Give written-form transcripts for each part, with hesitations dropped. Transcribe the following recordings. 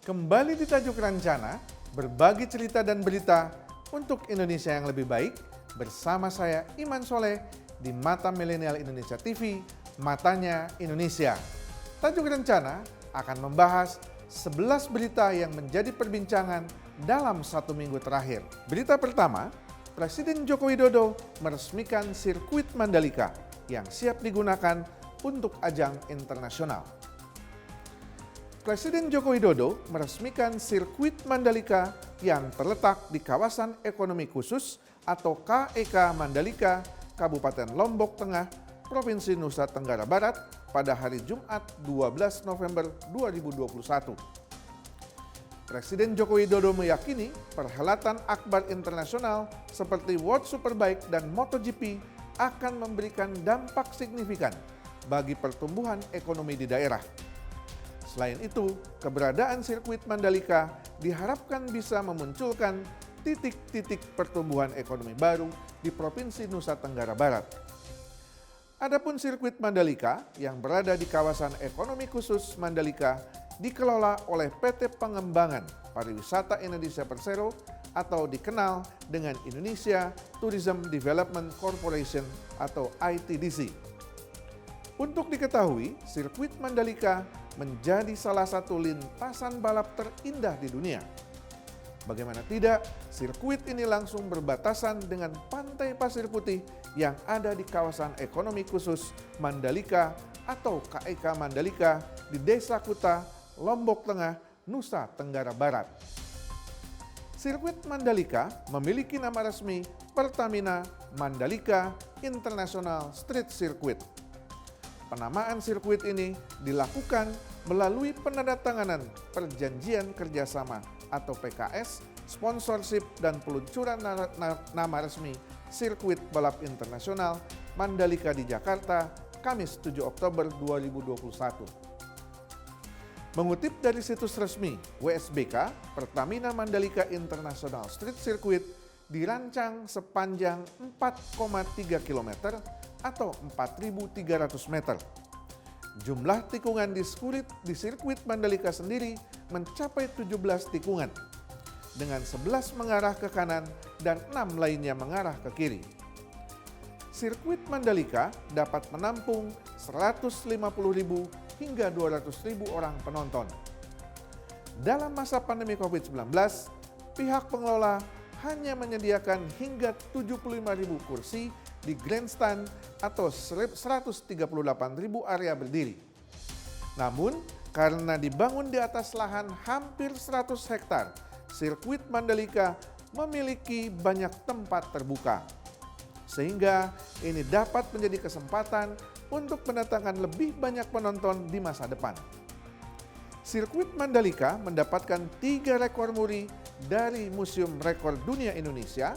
Kembali di Tajuk Rencana, berbagi cerita dan berita untuk Indonesia yang lebih baik bersama saya Iman Soleh di Mata Milenial Indonesia TV, Matanya Indonesia. Tajuk Rencana akan membahas 11 berita yang menjadi perbincangan dalam satu minggu terakhir. Berita pertama, Presiden Joko Widodo meresmikan sirkuit Mandalika yang siap digunakan untuk ajang internasional. Presiden Joko Widodo meresmikan sirkuit Mandalika yang terletak di kawasan ekonomi khusus atau KEK Mandalika, Kabupaten Lombok Tengah, Provinsi Nusa Tenggara Barat pada hari Jumat 12 November 2021. Presiden Joko Widodo meyakini perhelatan akbar internasional seperti World Superbike dan MotoGP akan memberikan dampak signifikan bagi pertumbuhan ekonomi di daerah. Selain itu, keberadaan sirkuit Mandalika diharapkan bisa memunculkan titik-titik pertumbuhan ekonomi baru di Provinsi Nusa Tenggara Barat. Adapun sirkuit Mandalika yang berada di kawasan ekonomi khusus Mandalika dikelola oleh PT Pengembangan Pariwisata Indonesia Persero atau dikenal dengan Indonesia Tourism Development Corporation atau ITDC. Untuk diketahui, sirkuit Mandalika menjadi salah satu lintasan balap terindah di dunia. Bagaimana tidak, sirkuit ini langsung berbatasan dengan pantai pasir putih yang ada di kawasan ekonomi khusus Mandalika atau KEK Mandalika di Desa Kuta, Lombok Tengah, Nusa Tenggara Barat. Sirkuit Mandalika memiliki nama resmi Pertamina Mandalika International Street Circuit. Penamaan sirkuit ini dilakukan melalui penandatanganan perjanjian kerjasama atau PKS, sponsorship dan peluncuran nama resmi sirkuit balap internasional Mandalika di Jakarta, Kamis 7 Oktober 2021. Mengutip dari situs resmi WSBK, Pertamina Mandalika International Street Circuit dirancang sepanjang 4,3 km atau 4.300 meter. Jumlah tikungan di sirkuit Mandalika sendiri mencapai 17 tikungan, dengan 11 mengarah ke kanan dan 6 lainnya mengarah ke kiri. Sirkuit Mandalika dapat menampung 150.000 hingga 200.000 orang penonton. Dalam masa pandemi COVID-19, pihak pengelola hanya menyediakan hingga 75.000 kursi di grandstand atau 138.000 area berdiri. Namun, karena dibangun di atas lahan hampir 100 hektar, sirkuit Mandalika memiliki banyak tempat terbuka. Sehingga ini dapat menjadi kesempatan untuk mendatangkan lebih banyak penonton di masa depan. Sirkuit Mandalika mendapatkan 3 rekor muri dari Museum Rekor Dunia Indonesia,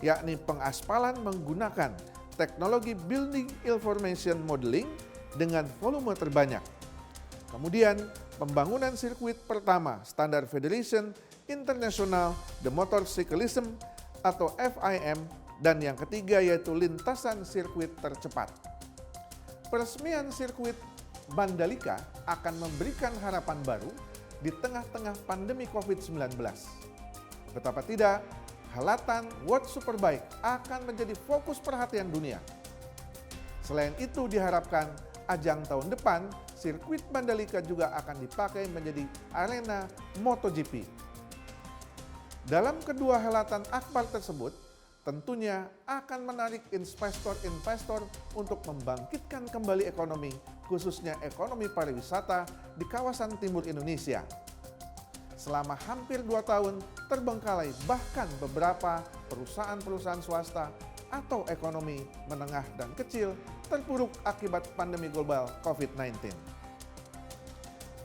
yakni pengaspalan menggunakan teknologi Building Information Modeling dengan volume terbanyak. Kemudian, pembangunan sirkuit pertama standar Federation International The Motorcyclism atau FIM, dan yang ketiga yaitu lintasan sirkuit tercepat. Peresmian sirkuit Mandalika akan memberikan harapan baru di tengah-tengah pandemi COVID-19. Betapa tidak, helatan World Superbike akan menjadi fokus perhatian dunia. Selain itu diharapkan ajang tahun depan, sirkuit Mandalika juga akan dipakai menjadi arena MotoGP. Dalam kedua helatan akbar tersebut, tentunya akan menarik investor-investor untuk membangkitkan kembali ekonomi, khususnya ekonomi pariwisata di kawasan timur Indonesia. Selama hampir 2 tahun terbengkalai bahkan beberapa perusahaan-perusahaan swasta atau ekonomi menengah dan kecil terpuruk akibat pandemi global COVID-19.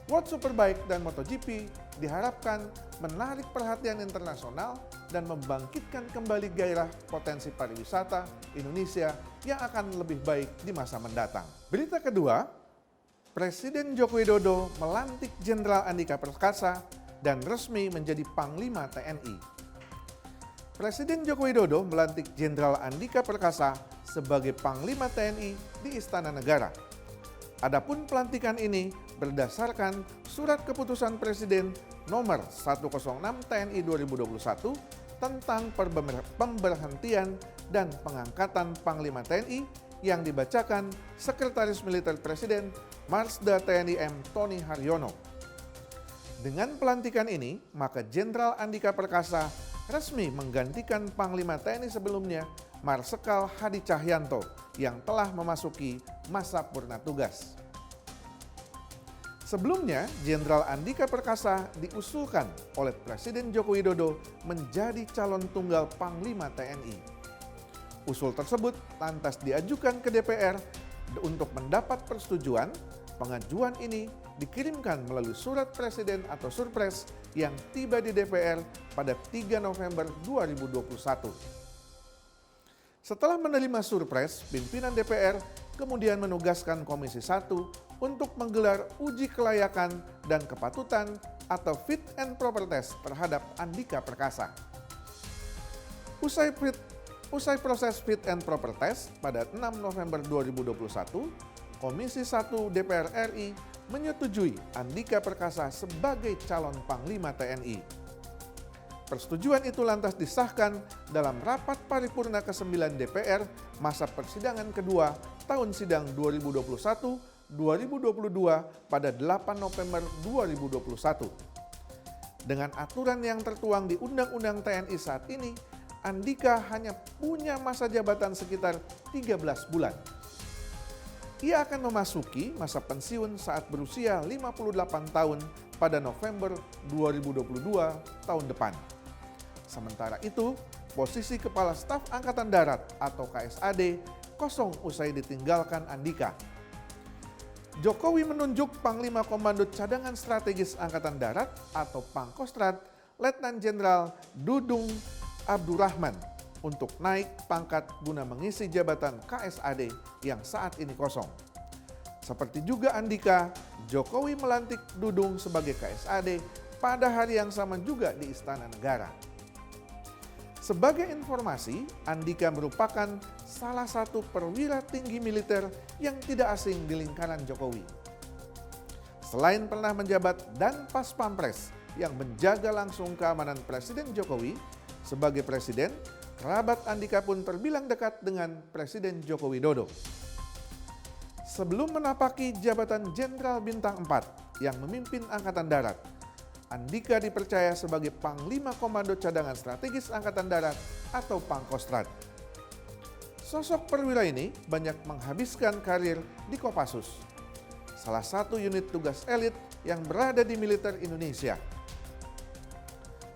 World Superbike dan MotoGP diharapkan menarik perhatian internasional dan membangkitkan kembali gairah potensi pariwisata Indonesia yang akan lebih baik di masa mendatang. Berita kedua, Presiden Joko Widodo melantik Jenderal Andika Perkasa dan resmi menjadi Panglima TNI. Presiden Joko Widodo melantik Jenderal Andika Perkasa sebagai Panglima TNI di Istana Negara. Adapun pelantikan ini berdasarkan Surat Keputusan Presiden Nomor 106 TNI 2021 tentang pemberhentian dan pengangkatan Panglima TNI yang dibacakan Sekretaris Militer Presiden Marsda TNI M. Tony Haryono. Dengan pelantikan ini, maka Jenderal Andika Perkasa resmi menggantikan Panglima TNI sebelumnya, Marsikal Hadi Cahyanto, yang telah memasuki masa purna tugas. Sebelumnya, Jenderal Andika Perkasa diusulkan oleh Presiden Joko Widodo menjadi calon tunggal Panglima TNI. Usul tersebut lantas diajukan ke DPR untuk mendapat persetujuan. Pengajuan ini dikirimkan melalui surat presiden atau surpres yang tiba di DPR pada 3 November 2021. Setelah menerima surpres, pimpinan DPR kemudian menugaskan Komisi 1 untuk menggelar uji kelayakan dan kepatutan atau fit and proper test terhadap Andika Perkasa. Usai proses fit and proper test pada 6 November 2021, Komisi 1 DPR RI menyetujui Andika Perkasa sebagai calon Panglima TNI. Persetujuan itu lantas disahkan dalam rapat paripurna ke-9 DPR masa persidangan kedua tahun sidang 2021-2022 pada 8 November 2021. Dengan aturan yang tertuang di Undang-Undang TNI saat ini, Andika hanya punya masa jabatan sekitar 13 bulan. Ia akan memasuki masa pensiun saat berusia 58 tahun pada November 2022 tahun depan. Sementara itu, posisi Kepala Staf Angkatan Darat atau KSAD kosong usai ditinggalkan Andika. Jokowi menunjuk Panglima Komando Cadangan Strategis Angkatan Darat atau Pangkostrat, Letnan Jenderal Dudung Abdurrahman untuk naik pangkat guna mengisi jabatan KSAD yang saat ini kosong. Seperti juga Andika, Jokowi melantik Dudung sebagai KSAD pada hari yang sama juga di Istana Negara. Sebagai informasi, Andika merupakan salah satu perwira tinggi militer yang tidak asing di lingkaran Jokowi. Selain pernah menjabat dan Pas Pampres yang menjaga langsung keamanan Presiden Jokowi, sebagai presiden, kerabat Andika pun terbilang dekat dengan Presiden Joko Widodo. Sebelum menapaki jabatan Jenderal Bintang 4 yang memimpin Angkatan Darat, Andika dipercaya sebagai Panglima Komando Cadangan Strategis Angkatan Darat atau Pangkostrat. Sosok perwira ini banyak menghabiskan karir di Kopassus, salah satu unit tugas elit yang berada di militer Indonesia.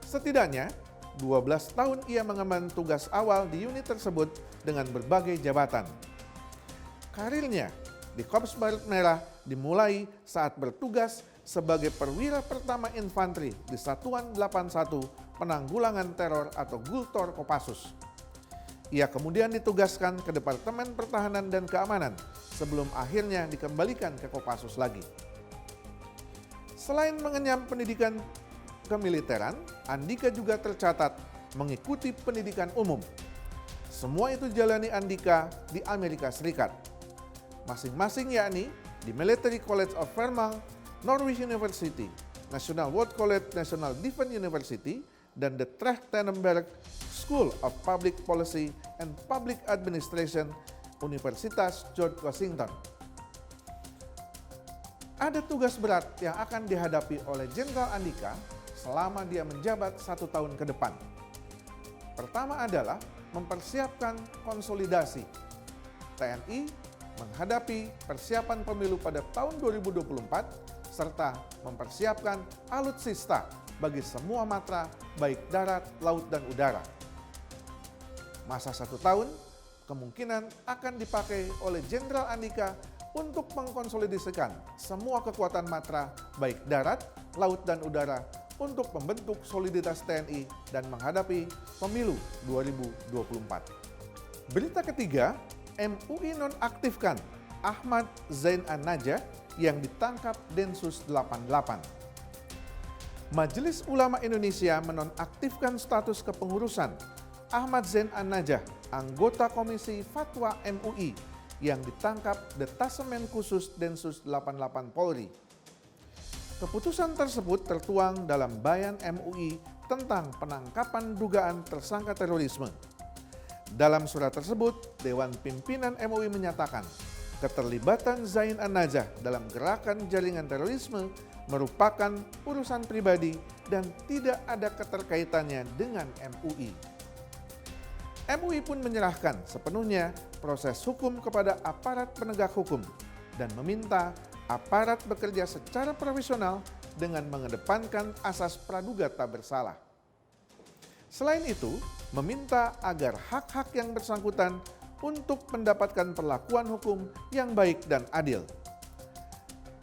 Setidaknya 12 tahun ia mengemban tugas awal di unit tersebut dengan berbagai jabatan. Karirnya di Korps Barut Merah dimulai saat bertugas sebagai perwira pertama infanteri di Satuan 81 Penanggulangan Teror atau Gultor Kopassus. Ia kemudian ditugaskan ke Departemen Pertahanan dan Keamanan sebelum akhirnya dikembalikan ke Kopassus lagi. Selain mengenyam pendidikan kemiliteran, Andika juga tercatat mengikuti pendidikan umum. Semua itu jalani Andika di Amerika Serikat. Masing-masing yakni di Military College of Vermont, Norwich University, National War College, National Defense University, dan the Trachtenberg School of Public Policy and Public Administration, Universitas George Washington. Ada tugas berat yang akan dihadapi oleh Jenderal Andika selama dia menjabat 1 tahun ke depan. Pertama adalah mempersiapkan konsolidasi TNI menghadapi persiapan pemilu pada tahun 2024 serta mempersiapkan alutsista bagi semua matra baik darat, laut, dan udara. Masa 1 tahun kemungkinan akan dipakai oleh Jenderal Andika untuk mengkonsolidasikan semua kekuatan matra baik darat, laut, dan udara untuk membentuk soliditas TNI dan menghadapi pemilu 2024. Berita ketiga, MUI nonaktifkan Ahmad Zain An-Najah yang ditangkap Densus 88. Majelis Ulama Indonesia menonaktifkan status kepengurusan Ahmad Zain An-Najah, anggota Komisi Fatwa MUI yang ditangkap Detasemen Khusus Densus 88 Polri. Keputusan tersebut tertuang dalam Bayan MUI tentang penangkapan dugaan tersangka terorisme. Dalam surat tersebut, Dewan Pimpinan MUI menyatakan keterlibatan Zain An-Najah dalam gerakan jaringan terorisme merupakan urusan pribadi dan tidak ada keterkaitannya dengan MUI. MUI pun menyerahkan sepenuhnya proses hukum kepada aparat penegak hukum dan meminta aparat bekerja secara profesional dengan mengedepankan asas praduga tak bersalah. Selain itu, meminta agar hak-hak yang bersangkutan untuk mendapatkan perlakuan hukum yang baik dan adil.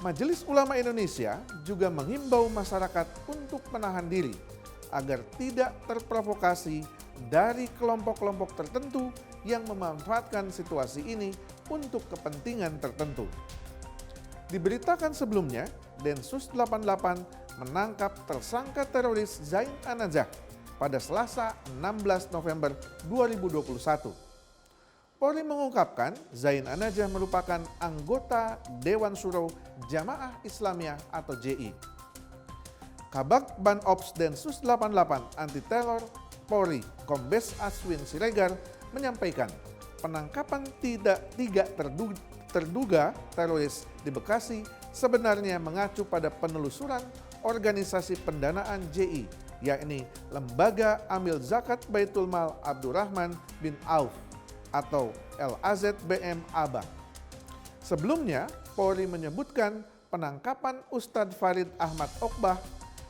Majelis Ulama Indonesia juga menghimbau masyarakat untuk menahan diri agar tidak terprovokasi dari kelompok-kelompok tertentu yang memanfaatkan situasi ini untuk kepentingan tertentu. Diberitakan sebelumnya, Densus 88 menangkap tersangka teroris Zain An-Najah pada Selasa 16 November 2021. Polri mengungkapkan Zain An-Najah merupakan anggota Dewan Syuro Jamaah Islamiyah atau JI. Kabag Banops Densus 88 Anti Teror Polri Kombes Aswin Siregar menyampaikan penangkapan tiga terduga teroris di Bekasi sebenarnya mengacu pada penelusuran organisasi pendanaan JI, yakni Lembaga Amil Zakat Baitul Mal Abdurrahman bin Auf atau LAZBM ABA. Sebelumnya, Polri menyebutkan penangkapan Ustadz Farid Ahmad Okbah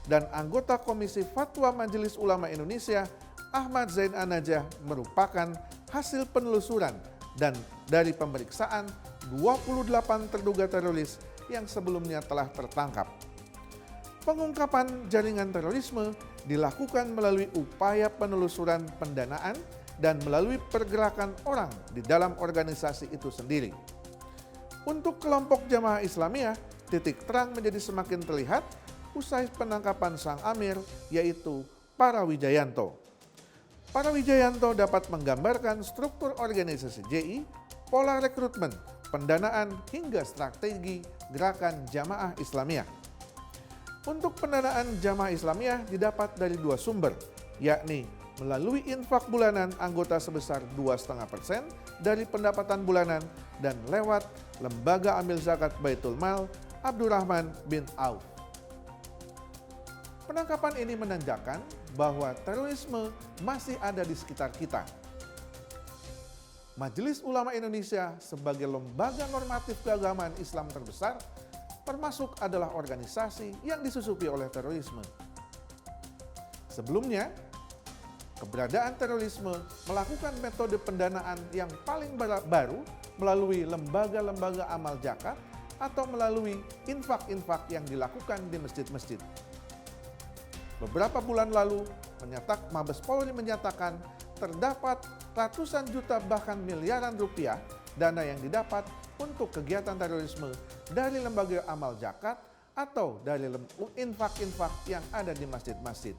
dan anggota Komisi Fatwa Majelis Ulama Indonesia Ahmad Zain An-Najah merupakan hasil penelusuran dan dari pemeriksaan 28 terduga teroris yang sebelumnya telah tertangkap. Pengungkapan jaringan terorisme dilakukan melalui upaya penelusuran pendanaan dan melalui pergerakan orang di dalam organisasi itu sendiri. Untuk kelompok Jamaah Islamiyah, titik terang menjadi semakin terlihat usai penangkapan sang amir, yaitu Para Wijayanto. Para Wijayanto dapat menggambarkan struktur organisasi JI, pola rekrutmen, pendanaan hingga strategi gerakan Jamaah Islamiyah. Untuk pendanaan Jamaah Islamiyah didapat dari dua sumber, yakni melalui infak bulanan anggota sebesar 2,5% dari pendapatan bulanan dan lewat Lembaga Amil Zakat Baitul Mal Abdurrahman bin Auf. Penangkapan ini menandakan bahwa terorisme masih ada di sekitar kita. Majelis Ulama Indonesia sebagai lembaga normatif keagamaan Islam terbesar termasuk adalah organisasi yang disusupi oleh terorisme. Sebelumnya, keberadaan terorisme melakukan metode pendanaan yang paling baru melalui lembaga-lembaga amal zakat atau melalui infak-infak yang dilakukan di masjid-masjid. Beberapa bulan lalu, Mabes Polri menyatakan terdapat ratusan juta bahkan miliaran rupiah dana yang didapat untuk kegiatan terorisme dari lembaga amal zakat atau dari infak-infak yang ada di masjid-masjid.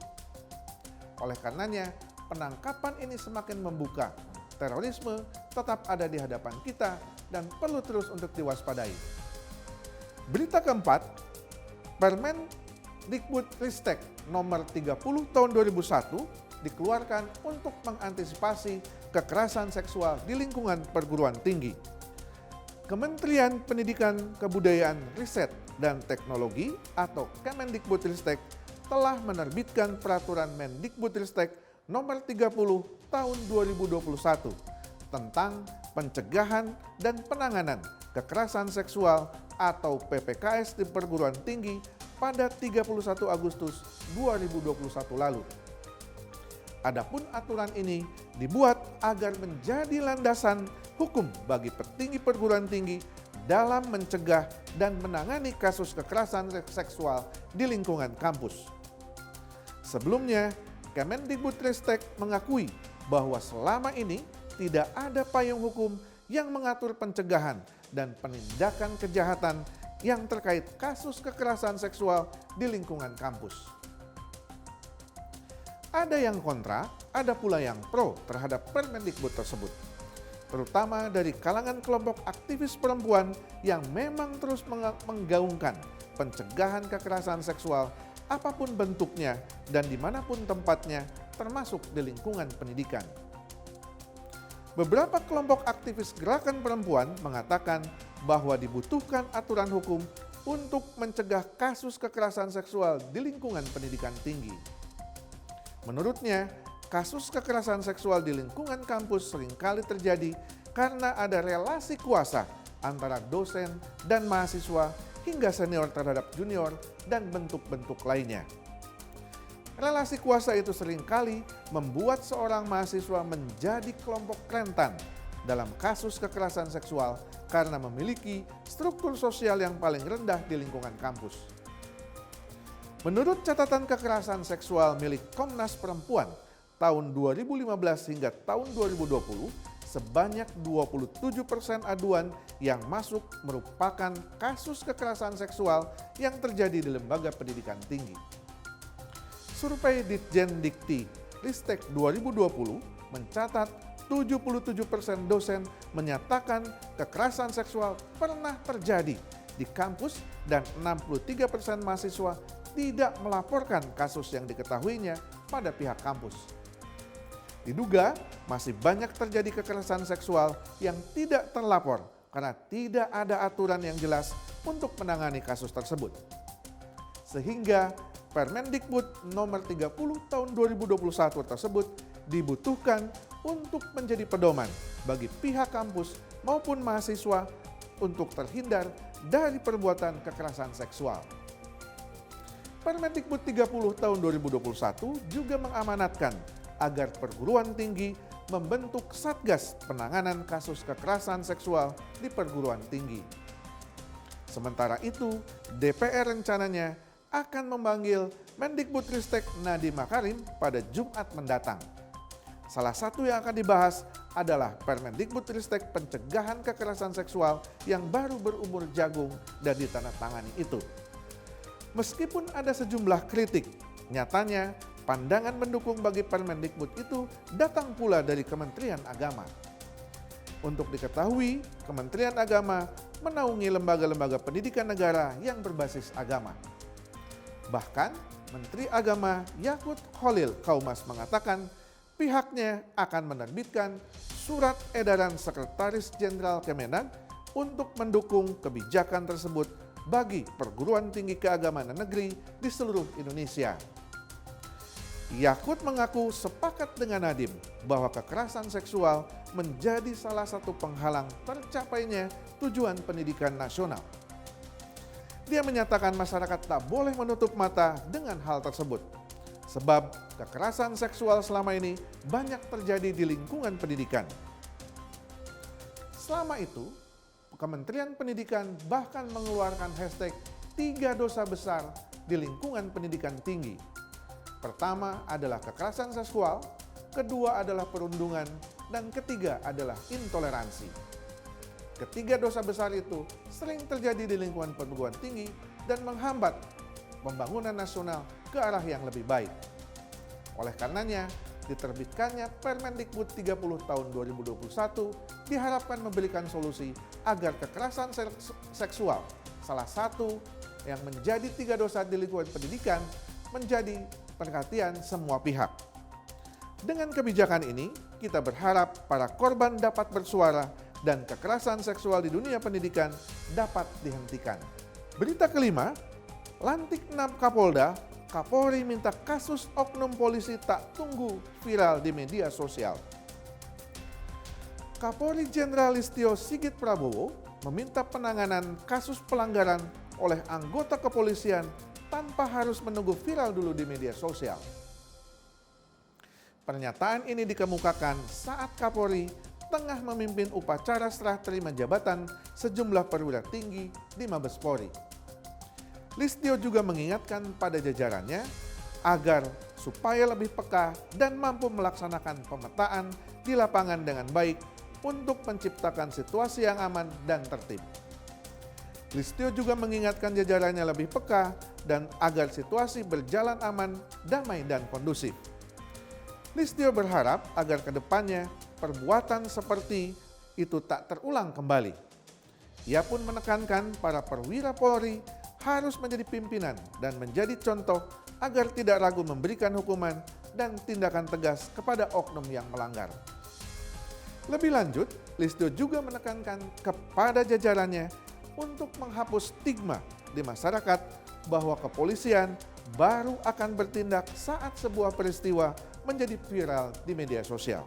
Oleh karenanya, penangkapan ini semakin membuka terorisme tetap ada di hadapan kita dan perlu terus untuk diwaspadai. Berita keempat, Permendikbudristek nomor 30 tahun 2001 dikeluarkan untuk mengantisipasi kekerasan seksual di lingkungan perguruan tinggi. Kementerian Pendidikan, Kebudayaan, Riset, dan Teknologi atau Kemendikbudristek telah menerbitkan peraturan Mendikbudristek nomor 30 tahun 2021 tentang pencegahan dan penanganan kekerasan seksual atau PPKS di perguruan tinggi pada 31 Agustus 2021 lalu. Adapun aturan ini dibuat agar menjadi landasan hukum bagi petinggi perguruan tinggi dalam mencegah dan menangani kasus kekerasan seksual di lingkungan kampus. Sebelumnya, Kemendikbudristek mengakui bahwa selama ini tidak ada payung hukum yang mengatur pencegahan dan penindakan kejahatan yang terkait kasus kekerasan seksual di lingkungan kampus. Ada yang kontra, ada pula yang pro terhadap Permendikbud tersebut, terutama dari kalangan kelompok aktivis perempuan yang memang terus menggaungkan pencegahan kekerasan seksual apapun bentuknya dan dimanapun tempatnya, termasuk di lingkungan pendidikan. Beberapa kelompok aktivis gerakan perempuan mengatakan bahwa dibutuhkan aturan hukum untuk mencegah kasus kekerasan seksual di lingkungan pendidikan tinggi. Menurutnya, kasus kekerasan seksual di lingkungan kampus seringkali terjadi karena ada relasi kuasa antara dosen dan mahasiswa hingga senior terhadap junior dan bentuk-bentuk lainnya. Relasi kuasa itu seringkali membuat seorang mahasiswa menjadi kelompok rentan dalam kasus kekerasan seksual karena memiliki struktur sosial yang paling rendah di lingkungan kampus. Menurut catatan kekerasan seksual milik Komnas Perempuan tahun 2015 hingga tahun 2020, sebanyak 27% aduan yang masuk merupakan kasus kekerasan seksual yang terjadi di lembaga pendidikan tinggi. Survei Ditjen Dikti Ristek 2020 mencatat 77% dosen menyatakan kekerasan seksual pernah terjadi di kampus dan 63% mahasiswa tidak melaporkan kasus yang diketahuinya pada pihak kampus. Diduga masih banyak terjadi kekerasan seksual yang tidak terlapor karena tidak ada aturan yang jelas untuk menangani kasus tersebut. Sehingga Permendikbud nomor 30 tahun 2021 tersebut dibutuhkan untuk menjadi pedoman bagi pihak kampus maupun mahasiswa untuk terhindar dari perbuatan kekerasan seksual. Permendikbud 30 tahun 2021 juga mengamanatkan agar perguruan tinggi membentuk Satgas Penanganan Kasus Kekerasan Seksual di perguruan tinggi. Sementara itu, DPR rencananya akan memanggil Mendikbudristek Nadiem Makarim pada Jumat mendatang. Salah satu yang akan dibahas adalah Permendikbudristek Pencegahan Kekerasan Seksual yang baru berumur jagung dan ditandatangani itu. Meskipun ada sejumlah kritik, nyatanya pandangan mendukung bagi Permendikbud itu datang pula dari Kementerian Agama. Untuk diketahui, Kementerian Agama menaungi lembaga-lembaga pendidikan negara yang berbasis agama. Bahkan, Menteri Agama Yakut Khalil Kaumas mengatakan pihaknya akan menerbitkan surat edaran Sekretaris Jenderal Kemenak untuk mendukung kebijakan tersebut bagi perguruan tinggi keagamaan negeri di seluruh Indonesia. Yakut mengaku sepakat dengan Nadiem bahwa kekerasan seksual menjadi salah satu penghalang tercapainya tujuan pendidikan nasional. Dia menyatakan masyarakat tak boleh menutup mata dengan hal tersebut, sebab kekerasan seksual selama ini banyak terjadi di lingkungan pendidikan. Selama itu, Kementerian Pendidikan bahkan mengeluarkan hashtag 3 dosa besar di lingkungan pendidikan tinggi. Pertama adalah kekerasan seksual, kedua adalah perundungan, dan ketiga adalah intoleransi. Ketiga dosa besar itu sering terjadi di lingkungan perguruan tinggi dan menghambat pembangunan nasional ke arah yang lebih baik. Oleh karenanya, diterbitkannya Permendikbud 30 tahun 2021 diharapkan memberikan solusi agar kekerasan seksual, salah satu yang menjadi 3 dosa di lingkungan pendidikan, menjadi perhatian semua pihak. Dengan kebijakan ini, kita berharap para korban dapat bersuara dan kekerasan seksual di dunia pendidikan dapat dihentikan. Berita kelima, lantik 6 Kapolda, Kapolri minta kasus oknum polisi tak tunggu viral di media sosial. Kapolri Jenderal Listio Sigit Prabowo meminta penanganan kasus pelanggaran oleh anggota kepolisian tanpa harus menunggu viral dulu di media sosial. Pernyataan ini dikemukakan saat Kapolri tengah memimpin upacara serah terima jabatan sejumlah perwira tinggi di Mabes Polri. Listio juga mengingatkan pada jajarannya agar supaya lebih peka dan mampu melaksanakan pemetaan di lapangan dengan baik untuk menciptakan situasi yang aman dan tertib. Listio juga mengingatkan jajarannya lebih peka dan agar situasi berjalan aman, damai, dan kondusif. Listio berharap agar kedepannya perbuatan seperti itu tak terulang kembali. Ia pun menekankan para perwira Polri harus menjadi pimpinan dan menjadi contoh agar tidak ragu memberikan hukuman dan tindakan tegas kepada oknum yang melanggar. Lebih lanjut, Listio juga menekankan kepada jajarannya untuk menghapus stigma di masyarakat bahwa kepolisian baru akan bertindak saat sebuah peristiwa menjadi viral di media sosial.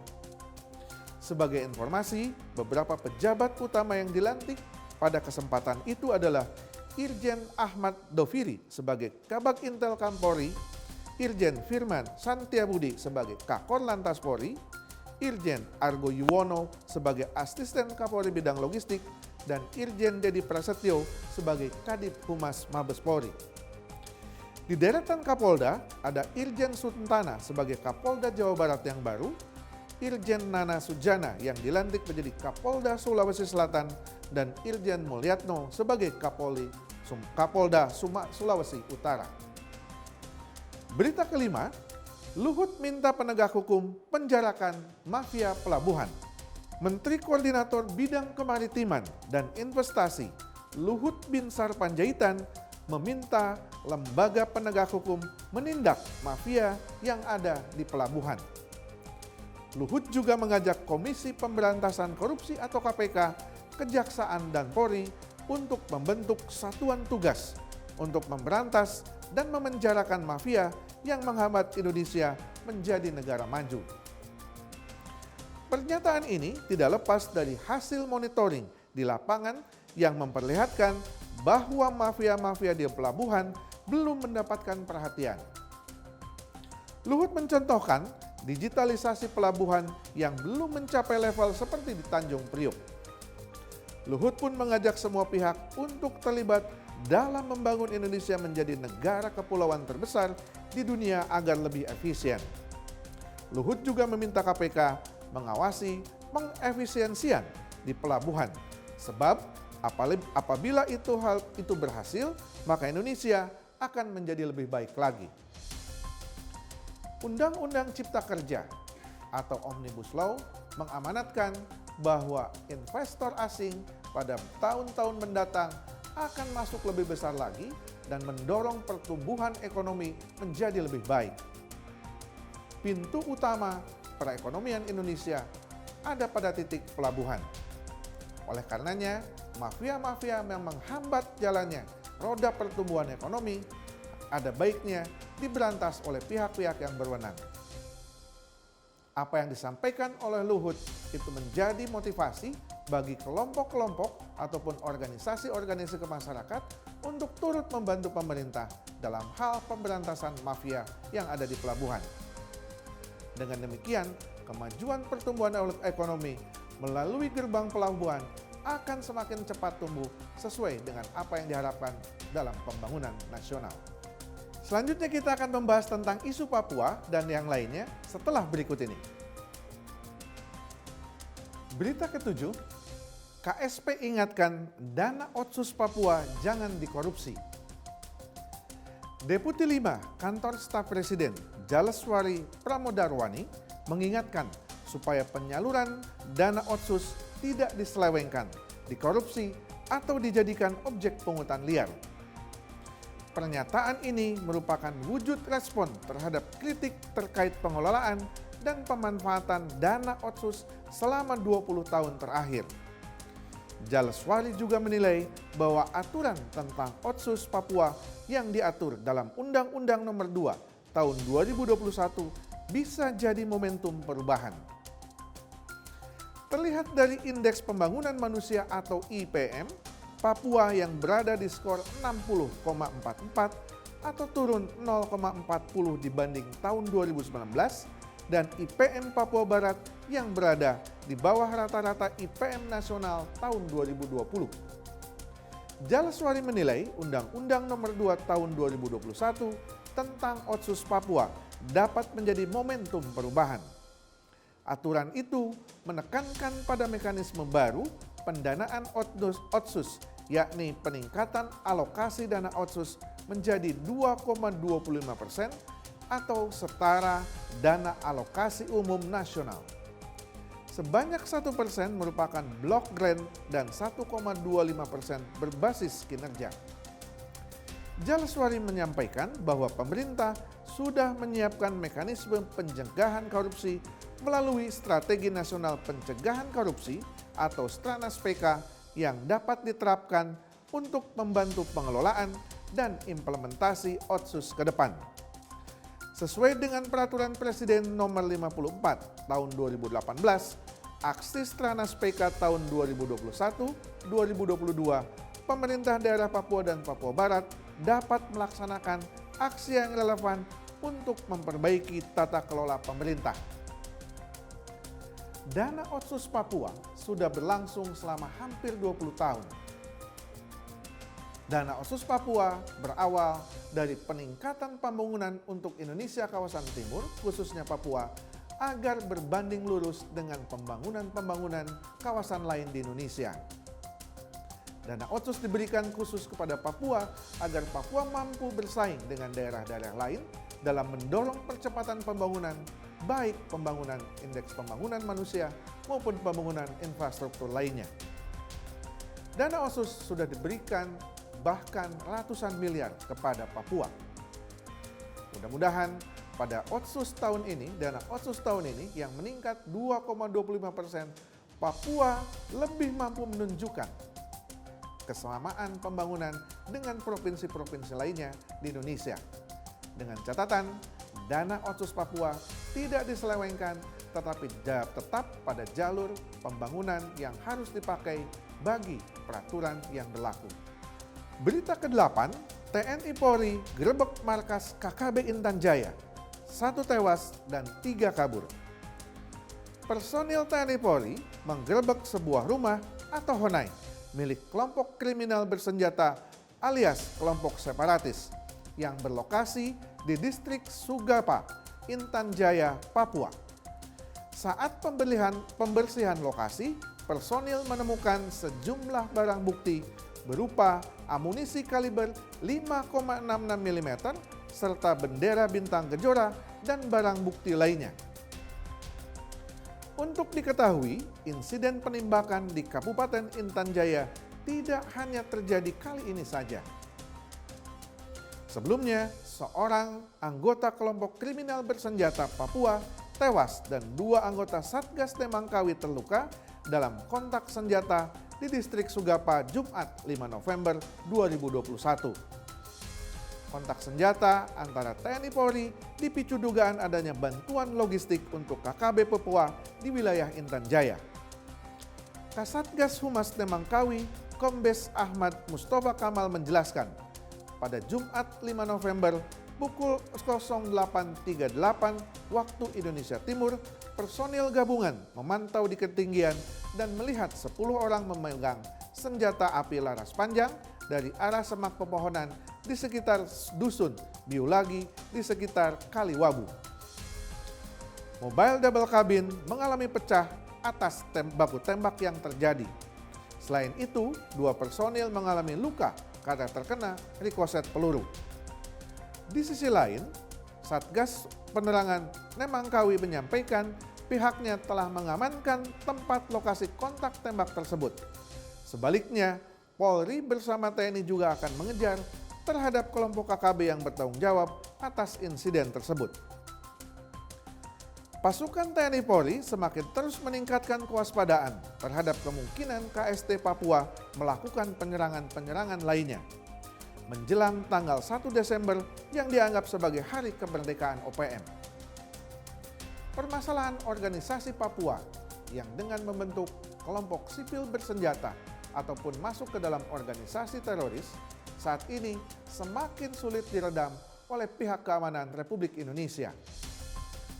Sebagai informasi, beberapa pejabat utama yang dilantik pada kesempatan itu adalah Irjen Ahmad Doviri sebagai Kabag Intel Kampolri, Irjen Firman Santiabudi sebagai Kakor Lantas Polri, Irjen Argo Yuwono sebagai Asisten Kapolri Bidang Logistik, dan Irjen Dedi Prasetyo sebagai Kadif Humas Mabes Polri. Di deretan Kapolda ada Irjen Suntana sebagai Kapolda Jawa Barat yang baru, Irjen Nana Sujana yang dilantik menjadi Kapolda Sulawesi Selatan, dan Irjen Mulyatno sebagai Kapolda Sulawesi Utara. Berita kelima, Luhut minta penegak hukum penjarakan mafia pelabuhan. Menteri Koordinator Bidang Kemaritiman dan Investasi Luhut Binsar Panjaitan meminta lembaga penegak hukum menindak mafia yang ada di pelabuhan. Luhut juga mengajak Komisi Pemberantasan Korupsi atau KPK, Kejaksaan dan Polri untuk membentuk satuan tugas untuk memberantas dan memenjarakan mafia yang menghambat Indonesia menjadi negara maju. Pernyataan ini tidak lepas dari hasil monitoring di lapangan yang memperlihatkan bahwa mafia-mafia di pelabuhan belum mendapatkan perhatian. Luhut mencontohkan digitalisasi pelabuhan yang belum mencapai level seperti di Tanjung Priok. Luhut pun mengajak semua pihak untuk terlibat dalam membangun Indonesia menjadi negara kepulauan terbesar di dunia agar lebih efisien. Luhut juga meminta KPK mengawasi pengefisiensian di pelabuhan, sebab apabila hal itu berhasil, maka Indonesia akan menjadi lebih baik lagi. Undang-Undang Cipta Kerja atau Omnibus Law mengamanatkan bahwa investor asing pada tahun-tahun mendatang akan masuk lebih besar lagi dan mendorong pertumbuhan ekonomi menjadi lebih baik. Pintu utama perekonomian Indonesia ada pada titik pelabuhan. Oleh karenanya, mafia-mafia yang menghambat jalannya roda pertumbuhan ekonomi ada baiknya diberantas oleh pihak-pihak yang berwenang. Apa yang disampaikan oleh Luhut itu menjadi motivasi bagi kelompok-kelompok ataupun organisasi-organisasi masyarakat untuk turut membantu pemerintah dalam hal pemberantasan mafia yang ada di pelabuhan. Dengan demikian, kemajuan pertumbuhan ekonomi melalui gerbang pelabuhan akan semakin cepat tumbuh sesuai dengan apa yang diharapkan dalam pembangunan nasional. Selanjutnya kita akan membahas tentang isu Papua dan yang lainnya setelah berikut ini. Berita ketujuh, KSP ingatkan dana Otsus Papua jangan dikorupsi. Deputi 5 Kantor Staf Presiden Jaleswari Pramodarwani mengingatkan supaya penyaluran dana Otsus tidak diselewengkan, dikorupsi, atau dijadikan objek pungutan liar. Pernyataan ini merupakan wujud respon terhadap kritik terkait pengelolaan dan pemanfaatan dana Otsus selama 20 tahun terakhir. Jaleswari juga menilai bahwa aturan tentang Otsus Papua yang diatur dalam Undang-Undang Nomor 2 Tahun 2021 bisa jadi momentum perubahan. Terlihat dari Indeks Pembangunan Manusia atau IPM, Papua yang berada di skor 60,44 atau turun 0,40 dibanding tahun 2019, dan IPM Papua Barat yang berada di bawah rata-rata IPM nasional tahun 2020. Jaleswari menilai Undang-Undang Nomor 2 Tahun 2021 tentang Otsus Papua dapat menjadi momentum perubahan. Aturan itu menekankan pada mekanisme baru pendanaan Otsus, yakni peningkatan alokasi dana Otsus menjadi 2,25% atau setara dana alokasi umum nasional. Sebanyak 1% merupakan block grant dan 1,25% berbasis kinerja. Jaleswari menyampaikan bahwa pemerintah sudah menyiapkan mekanisme pencegahan korupsi melalui Strategi Nasional Pencegahan Korupsi atau Stranas PK yang dapat diterapkan untuk membantu pengelolaan dan implementasi Otsus ke depan. Sesuai dengan Peraturan Presiden Nomor 54 Tahun 2018, aksi Stranas PK tahun 2021-2022, pemerintah daerah Papua dan Papua Barat dapat melaksanakan aksi yang relevan untuk memperbaiki tata kelola pemerintah. Dana Otsus Papua sudah berlangsung selama hampir 20 tahun. Dana Otsus Papua berawal dari peningkatan pembangunan untuk Indonesia kawasan timur, khususnya Papua, agar berbanding lurus dengan pembangunan kawasan lain di Indonesia. Dana Otsus diberikan khusus kepada Papua agar Papua mampu bersaing dengan daerah-daerah lain dalam mendorong percepatan pembangunan, baik pembangunan indeks pembangunan manusia maupun pembangunan infrastruktur lainnya. Dana Otsus sudah diberikan bahkan ratusan miliar kepada Papua. Mudah-mudahan pada Otsus tahun ini, dana Otsus tahun ini yang meningkat 2,25%, Papua lebih mampu menunjukkan kesamaan pembangunan dengan provinsi-provinsi lainnya di Indonesia. Dengan catatan, dana Otsus Papua tidak diselewengkan, tetapi tetap pada jalur pembangunan yang harus dipakai bagi peraturan yang berlaku. Berita ke-8, TNI Polri gerebek markas KKB Intan Jaya, 1 tewas dan 3 kabur. Personil TNI Polri menggerebek sebuah rumah atau honai milik kelompok kriminal bersenjata alias kelompok separatis yang berlokasi di distrik Sugapa, Intan Jaya, Papua. Saat pembersihan lokasi, personil menemukan sejumlah barang bukti berupa amunisi kaliber 5,66 mm serta bendera bintang Kejora dan barang bukti lainnya. Untuk diketahui, insiden penembakan di Kabupaten Intan Jaya tidak hanya terjadi kali ini saja. Sebelumnya, seorang anggota kelompok kriminal bersenjata Papua tewas dan 2 anggota Satgas Temangkawi terluka dalam kontak senjata di distrik Sugapa Jumat 5 November 2021. Kontak senjata antara TNI Polri dipicu dugaan adanya bantuan logistik untuk KKB Papua di wilayah Intan Jaya. Kasatgas Humas Temangkawi, Kombes Ahmad Mustafa Kamal menjelaskan, pada Jumat 5 November pukul 08.38 waktu Indonesia Timur, personil gabungan memantau di ketinggian dan melihat 10 orang memegang senjata api laras panjang dari arah semak pepohonan di sekitar dusun Biulagi di sekitar Kaliwabu. Mobile double cabin mengalami pecah atas baku tembak yang terjadi. Selain itu, 2 personil mengalami luka karena terkena rikoset peluru. Di sisi lain, Satgas Penerangan Nemangkawi menyampaikan pihaknya telah mengamankan tempat lokasi kontak tembak tersebut. Sebaliknya, Polri bersama TNI juga akan mengejar terhadap kelompok KKB yang bertanggung jawab atas insiden tersebut. Pasukan TNI Polri semakin terus meningkatkan kewaspadaan terhadap kemungkinan KST Papua melakukan penyerangan-penyerangan lainnya menjelang tanggal 1 Desember yang dianggap sebagai hari kemerdekaan OPM. Permasalahan organisasi Papua yang dengan membentuk kelompok sipil bersenjata ataupun masuk ke dalam organisasi teroris saat ini semakin sulit diredam oleh pihak keamanan Republik Indonesia.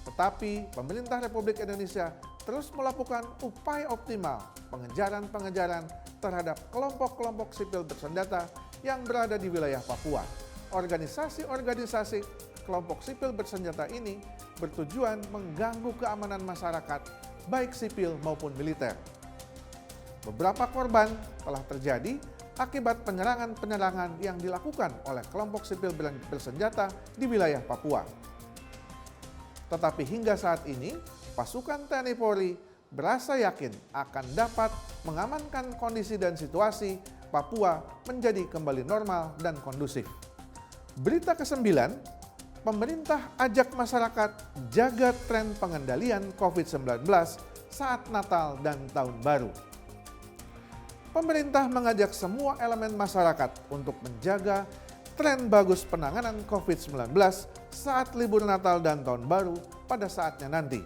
Tetapi pemerintah Republik Indonesia terus melakukan upaya optimal pengejaran-pengejaran terhadap kelompok-kelompok sipil bersenjata yang berada di wilayah Papua. Organisasi-organisasi kelompok sipil bersenjata ini bertujuan mengganggu keamanan masyarakat, baik sipil maupun militer. Beberapa korban telah terjadi akibat penyerangan-penyerangan yang dilakukan oleh kelompok sipil bersenjata di wilayah Papua. Tetapi hingga saat ini, pasukan TNI Polri berasa yakin akan dapat mengamankan kondisi dan situasi Papua menjadi kembali normal dan kondusif. Berita ke-9, pemerintah ajak masyarakat jaga tren pengendalian COVID-19 saat Natal dan Tahun Baru. Pemerintah mengajak semua elemen masyarakat untuk menjaga tren bagus penanganan COVID-19 saat libur Natal dan Tahun Baru pada saatnya nanti.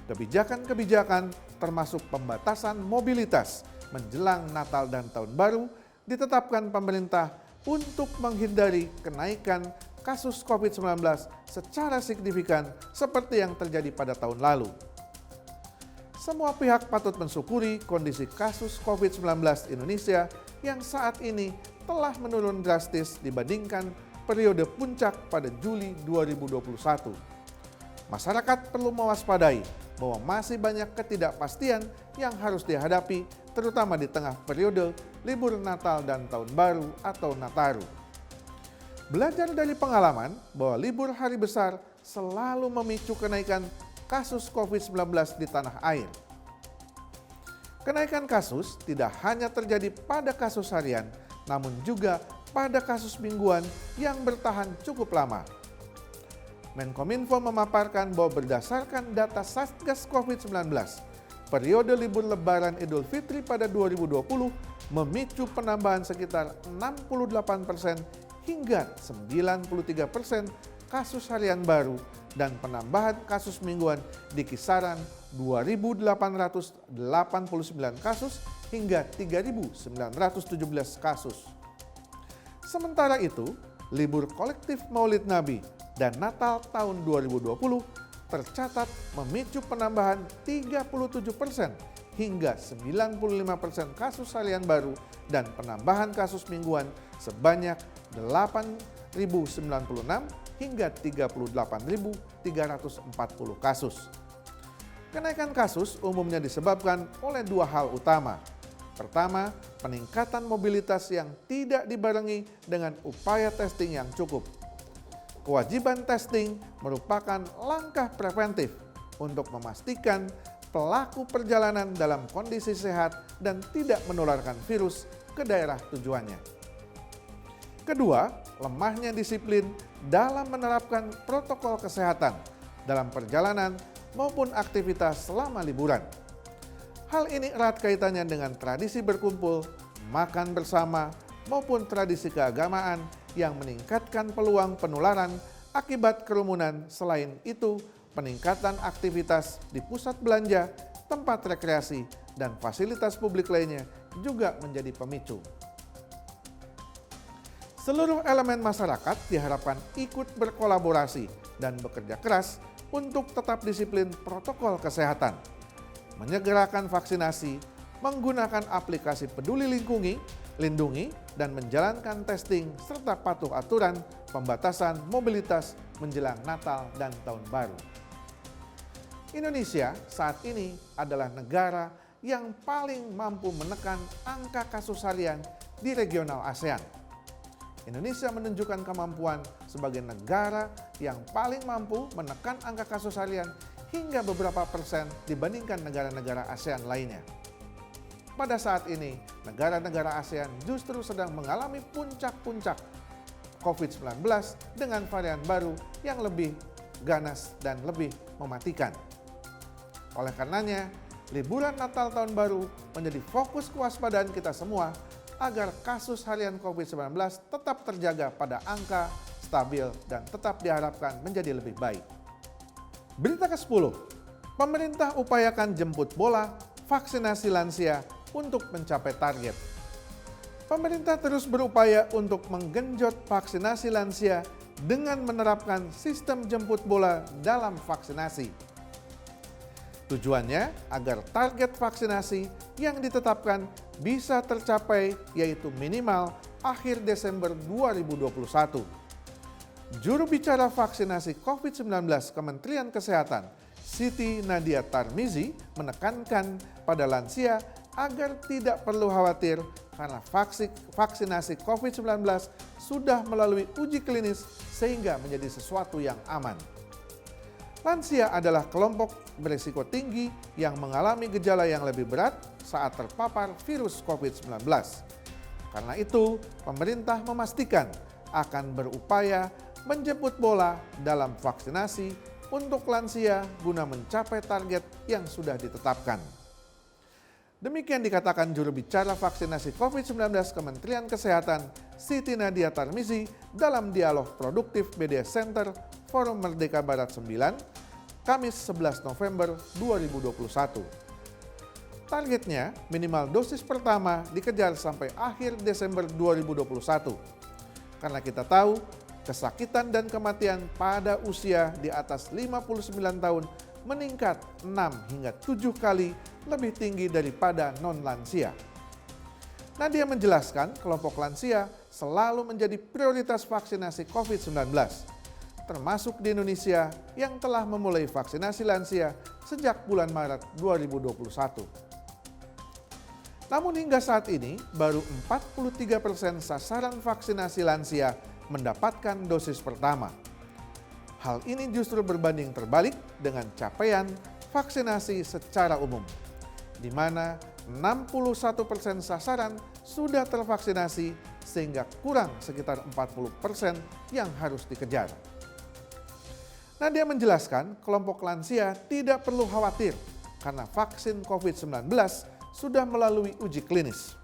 Kebijakan-kebijakan termasuk pembatasan mobilitas menjelang Natal dan Tahun Baru ditetapkan pemerintah untuk menghindari kenaikan kasus COVID-19 secara signifikan seperti yang terjadi pada tahun lalu. Semua pihak patut mensyukuri kondisi kasus COVID-19 Indonesia yang saat ini telah menurun drastis dibandingkan periode puncak pada Juli 2021. Masyarakat perlu mewaspadai bahwa masih banyak ketidakpastian yang harus dihadapi, terutama di tengah periode libur Natal dan Tahun Baru atau Nataru. Belajar dari pengalaman bahwa libur hari besar selalu memicu kenaikan kasus COVID-19 di tanah air. Kenaikan kasus tidak hanya terjadi pada kasus harian, namun juga pada kasus mingguan yang bertahan cukup lama. Menkominfo memaparkan bahwa berdasarkan data Satgas COVID-19, periode libur Lebaran Idul Fitri pada 2020 memicu penambahan sekitar 68% hingga 93% kasus harian baru dan penambahan kasus mingguan di kisaran 2.889 kasus hingga 3.917 kasus. Sementara itu, libur kolektif Maulid Nabi dan Natal tahun 2020 tercatat memicu penambahan 37% hingga 95% kasus harian baru dan penambahan kasus mingguan sebanyak 8.096 hingga 38.340 kasus. Kenaikan kasus umumnya disebabkan oleh dua hal utama. Pertama, peningkatan mobilitas yang tidak dibarengi dengan upaya testing yang cukup. Kewajiban testing merupakan langkah preventif untuk memastikan pelaku perjalanan dalam kondisi sehat dan tidak menularkan virus ke daerah tujuannya. Kedua, lemahnya disiplin dalam menerapkan protokol kesehatan dalam perjalanan maupun aktivitas selama liburan. Hal ini erat kaitannya dengan tradisi berkumpul, makan bersama, maupun tradisi keagamaan yang meningkatkan peluang penularan akibat kerumunan. Selain itu, peningkatan aktivitas di pusat belanja, tempat rekreasi, dan fasilitas publik lainnya juga menjadi pemicu. Seluruh elemen masyarakat diharapkan ikut berkolaborasi dan bekerja keras untuk tetap disiplin protokol kesehatan, menyegerakan vaksinasi, menggunakan aplikasi Peduli Lindungi, dan menjalankan testing serta patuh aturan pembatasan mobilitas menjelang Natal dan Tahun Baru. Indonesia saat ini adalah negara yang paling mampu menekan angka kasus harian di regional ASEAN. Indonesia menunjukkan kemampuan sebagai negara yang paling mampu menekan angka kasus harian hingga beberapa persen dibandingkan negara-negara ASEAN lainnya. Pada saat ini, negara-negara ASEAN justru sedang mengalami puncak-puncak COVID-19 dengan varian baru yang lebih ganas dan lebih mematikan. Oleh karenanya, liburan Natal Tahun Baru menjadi fokus kewaspadaan kita semua agar kasus harian COVID-19 tetap terjaga pada angka stabil dan tetap diharapkan menjadi lebih baik. Berita ke-10, pemerintah upayakan jemput bola vaksinasi lansia untuk mencapai target. Pemerintah terus berupaya untuk menggenjot vaksinasi lansia dengan menerapkan sistem jemput bola dalam vaksinasi. Tujuannya agar target vaksinasi yang ditetapkan bisa tercapai, yaitu minimal akhir Desember 2021. Juru bicara vaksinasi COVID-19 Kementerian Kesehatan, Siti Nadia Tarmizi, menekankan pada lansia agar tidak perlu khawatir karena vaksinasi COVID-19 sudah melalui uji klinis sehingga menjadi sesuatu yang aman. Lansia adalah kelompok berisiko tinggi yang mengalami gejala yang lebih berat saat terpapar virus COVID-19. Karena itu, pemerintah memastikan akan berupaya menjemput bola dalam vaksinasi untuk lansia guna mencapai target yang sudah ditetapkan. Demikian dikatakan juru bicara vaksinasi COVID-19 Kementerian Kesehatan Siti Nadia Tarmizi dalam dialog produktif Media Center Forum Merdeka Barat 9, Kamis 11 November 2021. Targetnya minimal dosis pertama dikejar sampai akhir Desember 2021. Karena kita tahu kesakitan dan kematian pada usia di atas 59 tahun meningkat 6 hingga 7 kali lebih tinggi daripada non-lansia. Nadia menjelaskan kelompok lansia selalu menjadi prioritas vaksinasi COVID-19, termasuk di Indonesia yang telah memulai vaksinasi lansia sejak bulan Maret 2021. Namun hingga saat ini baru 43% sasaran vaksinasi lansia mendapatkan dosis pertama. Hal ini justru berbanding terbalik dengan capaian vaksinasi secara umum, di mana 61% sasaran sudah tervaksinasi sehingga kurang sekitar 40% yang harus dikejar. Nadia menjelaskan kelompok lansia tidak perlu khawatir karena vaksin COVID-19 sudah melalui uji klinis.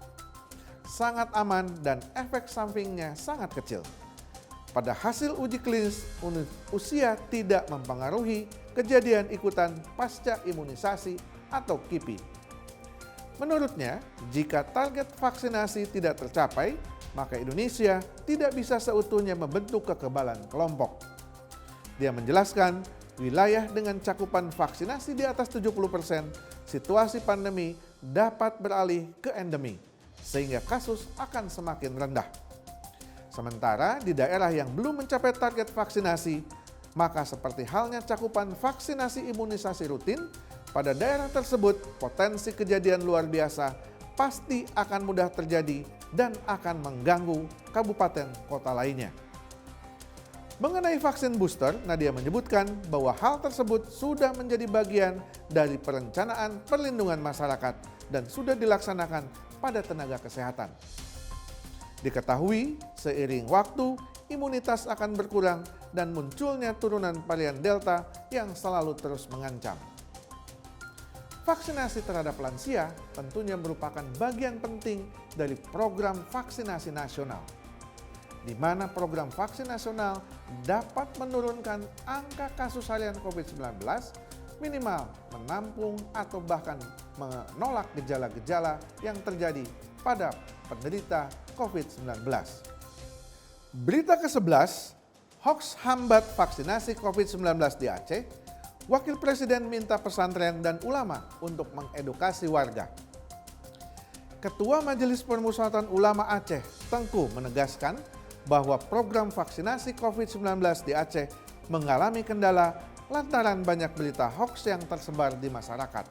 Sangat aman dan efek sampingnya sangat kecil. Pada hasil uji klinis, usia tidak mempengaruhi kejadian ikutan pasca imunisasi atau KIPI. Menurutnya, jika target vaksinasi tidak tercapai, maka Indonesia tidak bisa seutuhnya membentuk kekebalan kelompok. Dia menjelaskan, wilayah dengan cakupan vaksinasi di atas 70%, situasi pandemi dapat beralih ke endemi, sehingga kasus akan semakin rendah. Sementara di daerah yang belum mencapai target vaksinasi, maka seperti halnya cakupan vaksinasi imunisasi rutin, pada daerah tersebut potensi kejadian luar biasa pasti akan mudah terjadi dan akan mengganggu kabupaten kota lainnya. Mengenai vaksin booster, Nadia menyebutkan bahwa hal tersebut sudah menjadi bagian dari perencanaan perlindungan masyarakat dan sudah dilaksanakan pada tenaga kesehatan. Diketahui seiring waktu imunitas akan berkurang dan munculnya turunan varian Delta yang selalu terus mengancam. Vaksinasi terhadap lansia tentunya merupakan bagian penting dari program vaksinasi nasional, di mana program vaksin nasional dapat menurunkan angka kasus harian COVID-19 minimal menampung atau bahkan menolak gejala-gejala yang terjadi pada penderita COVID-19. Berita ke-11, hoaks hambat vaksinasi COVID-19 di Aceh, Wakil Presiden minta pesantren dan ulama untuk mengedukasi warga. Ketua Majelis Permusyawaratan Ulama Aceh, Tengku, menegaskan bahwa program vaksinasi COVID-19 di Aceh mengalami kendala lantaran banyak berita hoaks yang tersebar di masyarakat.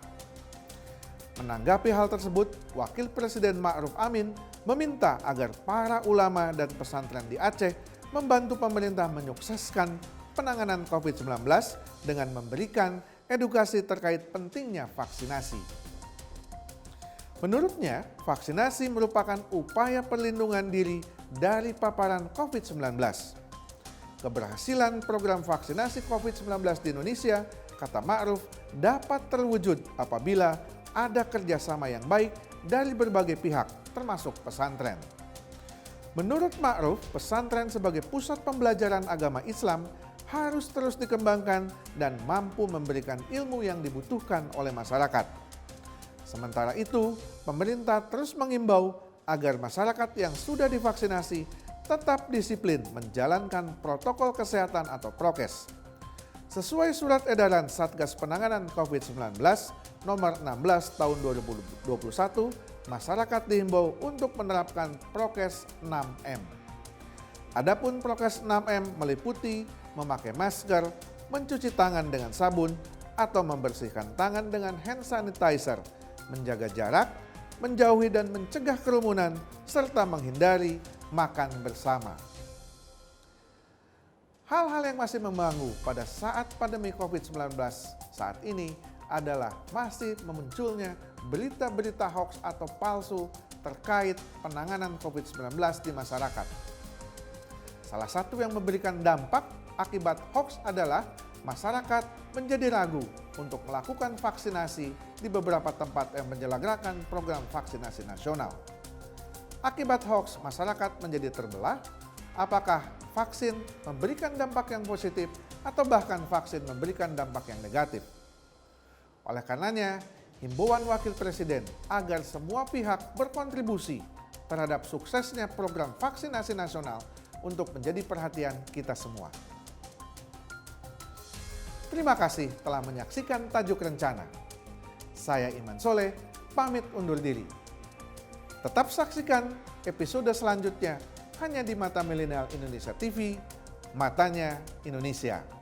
Menanggapi hal tersebut, Wakil Presiden Ma'ruf Amin meminta agar para ulama dan pesantren di Aceh membantu pemerintah menyukseskan penanganan COVID-19 dengan memberikan edukasi terkait pentingnya vaksinasi. Menurutnya, vaksinasi merupakan upaya perlindungan diri dari paparan COVID-19. Keberhasilan program vaksinasi COVID-19 di Indonesia, kata Ma'ruf, dapat terwujud apabila ada kerjasama yang baik dari berbagai pihak, termasuk pesantren. Menurut Ma'ruf, pesantren sebagai pusat pembelajaran agama Islam harus terus dikembangkan dan mampu memberikan ilmu yang dibutuhkan oleh masyarakat. Sementara itu, pemerintah terus mengimbau agar masyarakat yang sudah divaksinasi tetap disiplin menjalankan protokol kesehatan atau prokes. Sesuai surat edaran Satgas Penanganan COVID-19 nomor 16 tahun 2021, masyarakat dihimbau untuk menerapkan prokes 6M. Adapun prokes 6M meliputi memakai masker, mencuci tangan dengan sabun, atau membersihkan tangan dengan hand sanitizer, menjaga jarak, menjauhi dan mencegah kerumunan, serta menghindari makan bersama. Hal-hal yang masih mengganggu pada saat pandemi COVID-19 saat ini adalah masih memunculnya berita-berita hoaks atau palsu terkait penanganan COVID-19 di masyarakat. Salah satu yang memberikan dampak akibat hoax adalah masyarakat menjadi ragu untuk melakukan vaksinasi di beberapa tempat yang menyelenggarakan program vaksinasi nasional. Akibat hoax, masyarakat menjadi terbelah. Apakah vaksin memberikan dampak yang positif atau bahkan vaksin memberikan dampak yang negatif? Oleh karenanya, himbauan Wakil Presiden agar semua pihak berkontribusi terhadap suksesnya program vaksinasi nasional untuk menjadi perhatian kita semua. Terima kasih telah menyaksikan Tajuk Rencana. Saya Iman Soleh, pamit undur diri. Tetap saksikan episode selanjutnya hanya di Mata Milenial Indonesia TV, Matanya Indonesia.